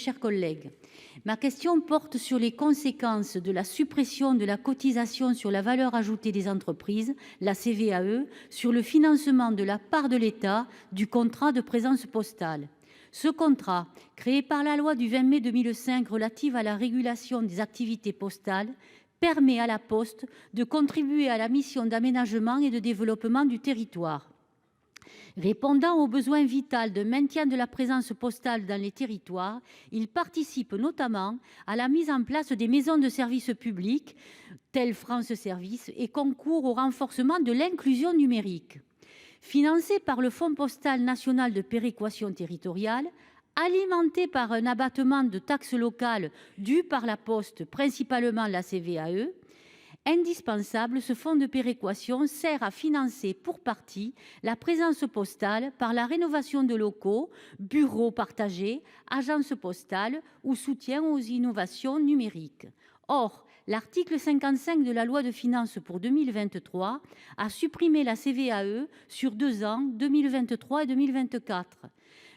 chers collègues. Ma question porte sur les conséquences de la suppression de la cotisation sur la valeur ajoutée des entreprises, la CVAE, sur le financement de la part de l'État du contrat de présence postale. Ce contrat, créé par la loi du 20 mai 2005 relative à la régulation des activités postales, permet à la Poste de contribuer à la mission d'aménagement et de développement du territoire. Répondant au besoin vital de maintien de la présence postale dans les territoires, il participe notamment à la mise en place des maisons de service public, telles France Service, et concourt au renforcement de l'inclusion numérique. Financé par le Fonds postal national de péréquation territoriale, alimenté par un abattement de taxes locales dues par la Poste, principalement la CVAE, indispensable, ce fonds de péréquation sert à financer pour partie la présence postale par la rénovation de locaux, bureaux partagés, agences postales ou soutien aux innovations numériques. Or, l'article 55 de la loi de finances pour 2023 a supprimé la CVAE sur 2 ans, 2023 et 2024.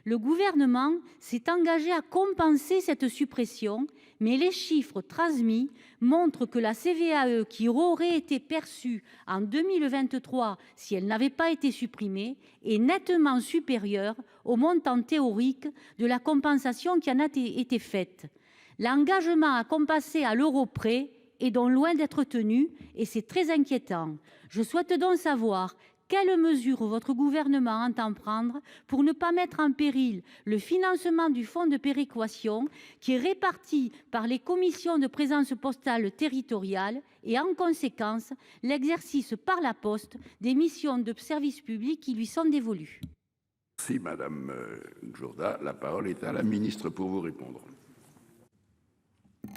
Le gouvernement s'est engagé à compenser cette suppression, mais les chiffres transmis montrent que la CVAE qui aurait été perçue en 2023 si elle n'avait pas été supprimée est nettement supérieure au montant théorique de la compensation qui en a été faite. L'engagement à compenser à l'euro près est donc loin d'être tenu et c'est très inquiétant. Je souhaite donc savoir quelles mesures votre gouvernement entend prendre pour ne pas mettre en péril le financement du fonds de péréquation qui est réparti par les commissions de présence postale territoriale et en conséquence l'exercice par la Poste des missions de service public qui lui sont dévolues. Merci Madame Jourda. La parole est à la ministre pour vous répondre.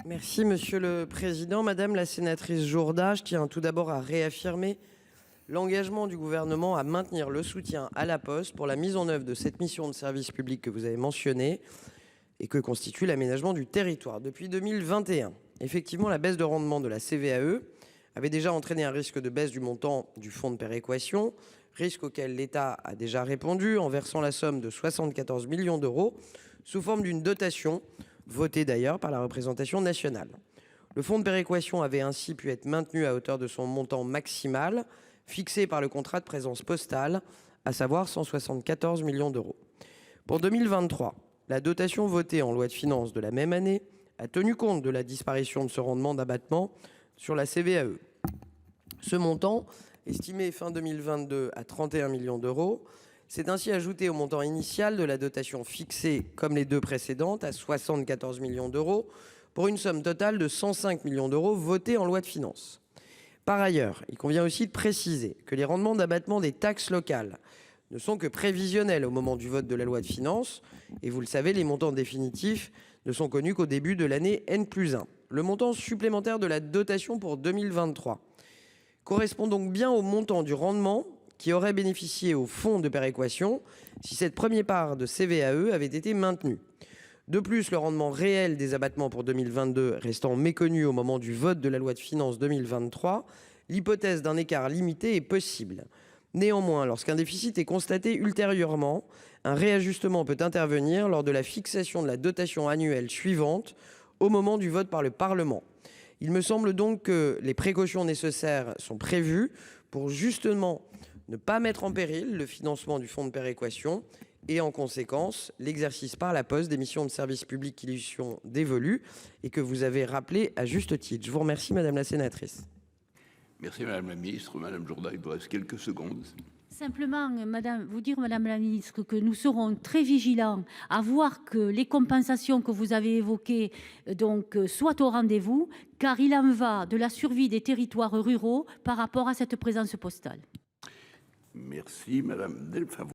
Merci Monsieur le Président. Madame la sénatrice Jourda, je tiens tout d'abord à réaffirmer l'engagement du gouvernement à maintenir le soutien à la Poste pour la mise en œuvre de cette mission de service public que vous avez mentionnée et que constitue l'aménagement du territoire. Depuis 2021, effectivement, la baisse de rendement de la CVAE avait déjà entraîné un risque de baisse du montant du fonds de péréquation, risque auquel l'État a déjà répondu en versant la somme de 74 millions d'euros sous forme d'une dotation votée d'ailleurs par la représentation nationale. Le fonds de péréquation avait ainsi pu être maintenu à hauteur de son montant maximal fixé par le contrat de présence postale, à savoir 174 millions d'euros. Pour 2023, la dotation votée en loi de finances de la même année a tenu compte de la disparition de ce rendement d'abattement sur la CVAE. Ce montant, estimé fin 2022 à 31 millions d'euros, s'est ainsi ajouté au montant initial de la dotation fixée, comme les deux précédentes, à 74 millions d'euros, pour une somme totale de 105 millions d'euros votée en loi de finances. Par ailleurs, il convient aussi de préciser que les rendements d'abattement des taxes locales ne sont que prévisionnels au moment du vote de la loi de finances. Et vous le savez, les montants définitifs ne sont connus qu'au début de l'année N+1. Le montant supplémentaire de la dotation pour 2023 correspond donc bien au montant du rendement qui aurait bénéficié au fonds de péréquation si cette première part de CVAE avait été maintenue. De plus, le rendement réel des abattements pour 2022 restant méconnu au moment du vote de la loi de finances 2023, l'hypothèse d'un écart limité est possible. Néanmoins, lorsqu'un déficit est constaté ultérieurement, un réajustement peut intervenir lors de la fixation de la dotation annuelle suivante au moment du vote par le Parlement. Il me semble donc que les précautions nécessaires sont prévues pour justement ne pas mettre en péril le financement du fonds de péréquation et en conséquence l'exercice par la Poste des missions de service public qui lui sont dévolues et que vous avez rappelé à juste titre. Je vous remercie Madame la sénatrice. Merci Madame la ministre. Madame Jourda, il vous reste quelques secondes. Simplement, vous dire, Madame la ministre, que nous serons très vigilants à voir que les compensations que vous avez évoquées soient au rendez-vous, car il en va de la survie des territoires ruraux par rapport à cette présence postale. Merci Madame Delfavre.